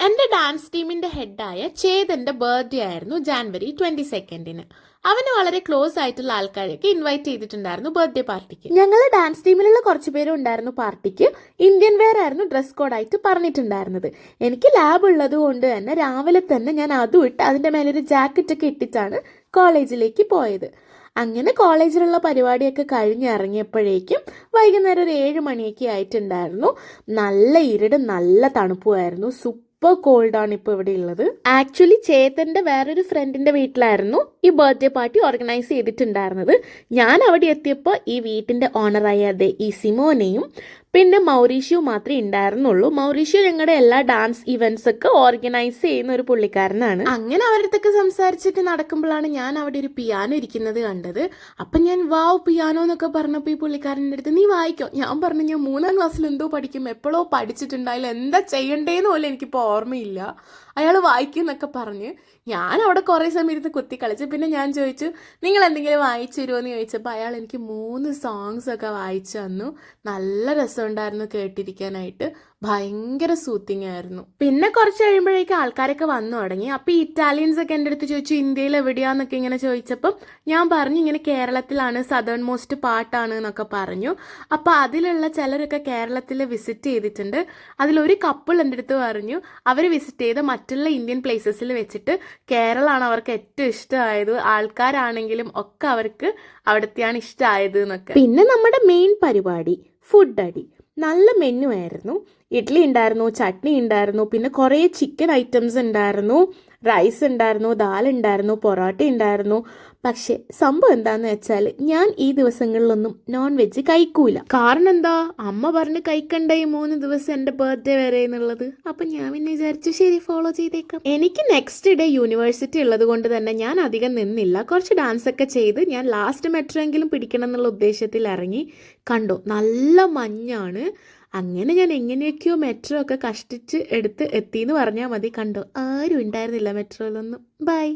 എൻ്റെ ഡാൻസ് ടീമിൻ്റെ ഹെഡായ ചേതൻ്റെ ബർത്ത്ഡേ ആയിരുന്നു ജാനുവരി 22. അവന് വളരെ ക്ലോസ് ആയിട്ടുള്ള ആൾക്കാരെയൊക്കെ ഇൻവൈറ്റ് ചെയ്തിട്ടുണ്ടായിരുന്നു ബർത്ത്ഡേ പാർട്ടിക്ക്. ഞങ്ങൾ ഡാൻസ് ടീമിലുള്ള കുറച്ച് പേരും ഉണ്ടായിരുന്നു പാർട്ടിക്ക്. ഇന്ത്യൻ വെയർ ആയിരുന്നു ഡ്രസ് കോഡായിട്ട് പറഞ്ഞിട്ടുണ്ടായിരുന്നത്. എനിക്ക് ലാബ് ഉള്ളത് കൊണ്ട് തന്നെ രാവിലെ തന്നെ ഞാൻ അതും ഇട്ട് അതിൻ്റെ മേലൊരു ജാക്കറ്റൊക്കെ ഇട്ടിട്ടാണ് കോളേജിലേക്ക് പോയത്. അങ്ങനെ കോളേജിലുള്ള പരിപാടിയൊക്കെ കഴിഞ്ഞിറങ്ങിയപ്പോഴേക്കും വൈകുന്നേരം ഒരു 7 മണിയൊക്കെ ആയിട്ടുണ്ടായിരുന്നു. നല്ല ഇരുട്, നല്ല തണുപ്പുമായിരുന്നു. സൂപ്പർ കോൾഡാണ് ഇപ്പോൾ ഇവിടെ ഉള്ളത്. ആക്ച്വലി ചേതൻ്റെ വേറൊരു ഫ്രണ്ടിൻ്റെ വീട്ടിലായിരുന്നു ഈ ബർത്ത്ഡേ പാർട്ടി ഓർഗനൈസ് ചെയ്തിട്ടുണ്ടായിരുന്നത്. ഞാൻ അവിടെ എത്തിയപ്പോൾ ഈ വീട്ടിൻ്റെ ഓണറായ ഈ സിമോനെയും പിന്നെ മൗറീഷ്യോ മാത്രമേ ഉണ്ടായിരുന്നുള്ളൂ. മൗറീഷ്യോ ഞങ്ങളുടെ എല്ലാ ഡാൻസ് ഇവന്റ്സ് ഒക്കെ ഓർഗനൈസ് ചെയ്യുന്ന ഒരു പുള്ളിക്കാരനാണ്. അങ്ങനെ അവരുടെ അടുത്തൊക്കെ സംസാരിച്ചിട്ട് നടക്കുമ്പോഴാണ് ഞാൻ അവിടെ ഒരു പിയാനോ ഇരിക്കുന്നത് കണ്ടത്. അപ്പം ഞാൻ വാവ് പിയാനോ എന്നൊക്കെ പറഞ്ഞപ്പോൾ ഈ പുള്ളിക്കാരൻ്റെ അടുത്ത് നീ വായിക്കോ. ഞാൻ പറഞ്ഞു ഞാൻ 3ാം ക്ലാസ്സിൽ എന്തോ പഠിക്കും, എപ്പോഴോ പഠിച്ചിട്ടുണ്ടായില്ല, എന്താ ചെയ്യണ്ടേന്ന് പോലും എനിക്കിപ്പോൾ ഓർമ്മയില്ല. അയാൾ വായിക്കും എന്നൊക്കെ പറഞ്ഞ് ഞാൻ അവിടെ കുറേ സമയം ഇരുന്ന് കുത്തി കളിച്ചു. പിന്നെ ഞാൻ ചോദിച്ചു നിങ്ങൾ എന്തെങ്കിലും വായിച്ചു തരുമോ എന്ന് ചോദിച്ചപ്പോൾ അയാൾ എനിക്ക് 3 സോങ്സ് ഒക്കെ വായിച്ചു തന്നു. നല്ല രസമുണ്ടായിരുന്നു കേട്ടിരിക്കാനായിട്ട്. ഭയങ്കര സൂത്തിങ് ആയിരുന്നു. പിന്നെ കുറച്ച് കഴിയുമ്പോഴേക്കും ആൾക്കാരൊക്കെ വന്നു തുടങ്ങി. അപ്പോൾ ഈ ഇറ്റാലിയൻസ് ഒക്കെ എൻ്റെ അടുത്ത് ചോദിച്ചു ഇന്ത്യയിൽ എവിടെയാന്നൊക്കെ ഇങ്ങനെ ചോദിച്ചപ്പം ഞാൻ പറഞ്ഞു ഇങ്ങനെ കേരളത്തിലാണ്, സദേൺ മോസ്റ്റ് പാർട്ടാണ് എന്നൊക്കെ പറഞ്ഞു. അപ്പോൾ അതിലുള്ള ചിലരൊക്കെ കേരളത്തിൽ വിസിറ്റ് ചെയ്തിട്ടുണ്ട്. അതിലൊരു കപ്പിൾ എൻ്റെ അടുത്ത് പറഞ്ഞു അവർ വിസിറ്റ് ചെയ്ത മറ്റുള്ള ഇന്ത്യൻ പ്ലേസസിൽ വെച്ചിട്ട് കേരളമാണ് അവർക്ക് ഏറ്റവും ഇഷ്ടമായത്, ആൾക്കാരാണെങ്കിലും ഒക്കെ അവർക്ക് അവിടത്തെയാണ് ഇഷ്ടമായത് എന്നൊക്കെ. പിന്നെ നമ്മുടെ മെയിൻ പരിപാടി ഫുഡ് അടി. നല്ല മെനു ആയിരുന്നു. ഇഡ്ഡലി ഉണ്ടായിരുന്നു, ചട്നി ഉണ്ടായിരുന്നു, പിന്നെ കുറേ ചിക്കൻ ഐറ്റംസ് ഉണ്ടായിരുന്നു, റൈസ് ഉണ്ടായിരുന്നു, ദാൽ ഉണ്ടായിരുന്നു, പൊറോട്ട ഉണ്ടായിരുന്നു. പക്ഷെ സംഭവം എന്താന്ന് വെച്ചാൽ ഞാൻ ഈ ദിവസങ്ങളിലൊന്നും നോൺ വെജ് കഴിക്കൂല. കാരണം എന്താ, അമ്മ പറഞ്ഞ് കഴിക്കണ്ടേ ഈ 3 ദിവസം എൻ്റെ ബർത്ത്ഡേ വരെ എന്നുള്ളത്. അപ്പം ഞാൻ പിന്നെ വിചാരിച്ചു ശരി ഫോളോ ചെയ്തേക്കാം. എനിക്ക് നെക്സ്റ്റ് ഡേ യൂണിവേഴ്സിറ്റി ഉള്ളത് കൊണ്ട് തന്നെ ഞാൻ അധികം നിന്നില്ല. കുറച്ച് ഡാൻസ് ഒക്കെ ചെയ്ത് ഞാൻ ലാസ്റ്റ് മെട്രോ എങ്കിലും പിടിക്കണം എന്നുള്ള ഉദ്ദേശത്തിൽ ഇറങ്ങി. കണ്ടോ നല്ല മഞ്ഞാണ്. അങ്ങനെ ഞാൻ എങ്ങനെയൊക്കെയോ മെട്രോ ഒക്കെ കഷ്ടിച്ച് എടുത്ത് എത്തിയെന്ന് പറഞ്ഞാൽ മതി. കണ്ടോ ആരും ഉണ്ടായിരുന്നില്ല മെട്രോയിലൊന്നും. ബൈ.